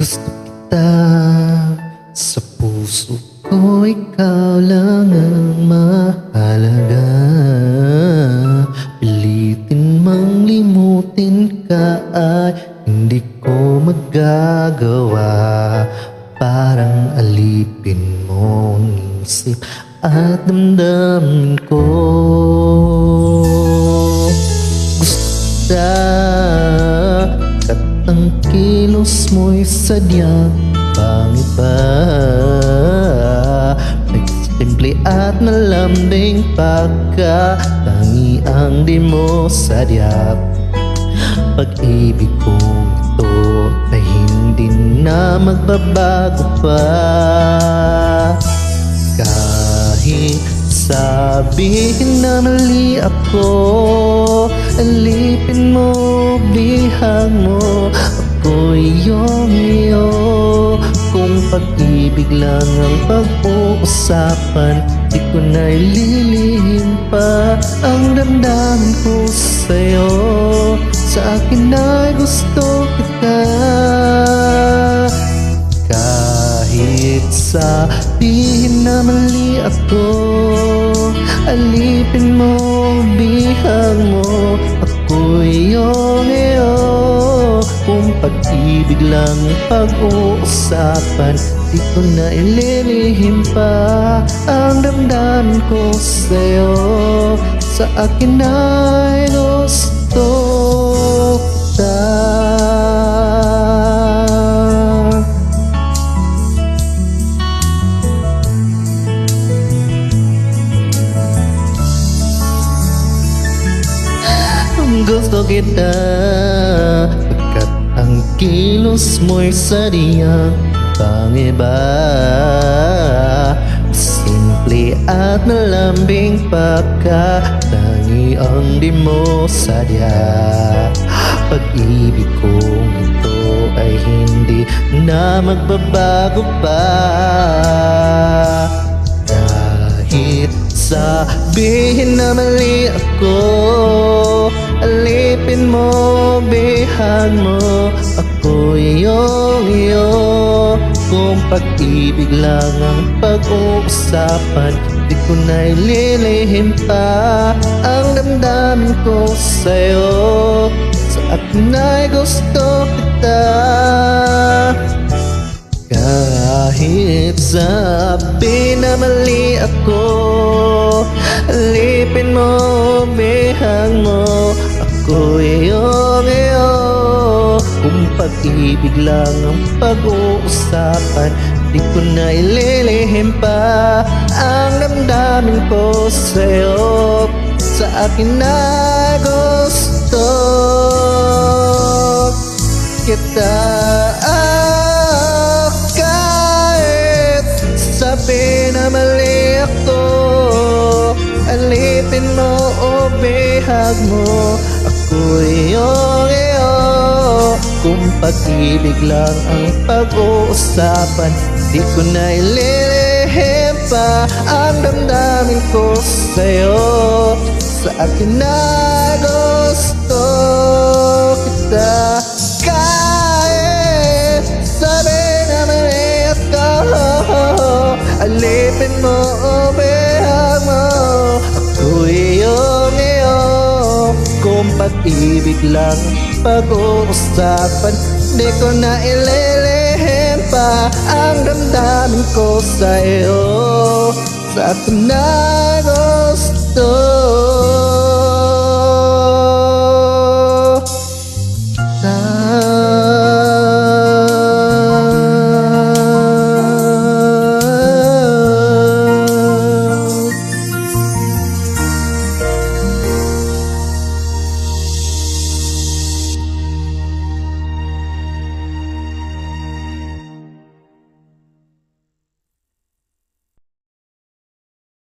Gusto kita sa puso ko, ikaw lang ang mahalaga. Pilitin mang limutin ka ay hindi ko magagawa. Parang alipin mo ang isip at damdamin ko. Gusto kita ang kilos mo'y sadyang pangiba. Nagsimple at malambing pagkatangi ang di mo sadyap. Pag-ibig kong ito ay hindi na magbabago pa. Kahit sabihin na mali ako, alipin mo, bihag mo, ako'y iyong iyo. Kung pag-ibig lang ang pag-uusapan, di ko na ililihim pa ang damdamin ko sa'yo. Sa akin ay gusto kita. Kahit sabihin na mali ako, alipin mo, bihag mo, ako'y iyong iyo. Kung pag-ibig lang pag-uusapan, di ko na ililihim pa ang damdamin ko sa'yo. Sa akin ay gusto kita. Gusto kita pagkat ang kilos mo'y sadyang pangiba. Simple at malambing pagkatangi ang di mo sadya. Pag-ibig kong ito ay hindi na magbabago pa. Kahit sabihin na mali ako, alipin mo, bihag mo, ako'y iyong iyo. Kung pag-ibig lang ang pag-uusapan, di ko na ililihim pa ang damdamin ko sa'yo. Sa akin ay gusto kita. Kahit sabi na mali ako, alipin mo, bihag mo, ako'y iyong iyo. Kung pag-ibig lang ang pag-uusapan, di ko na ililihim pa ang damdamin ko sa'yo. Sa akin na gusto kita. Kahit sabi na mali ako, alipin mo o bihag mo, ako'y iyong iyo. Kung pag-ibig lang ang pag-uusapan, di ko na ililihim pa ang damdamin ko sa'yo. Sa akin na gusto kita. Kahit sabi na mali ako, alipin mo o bihag mo, ako'y iyong iyo. Kung pag-ibig lang pag-uusapan, di ko na ililihim pa ang damdamin ko sa'yo. Sa akin na gusto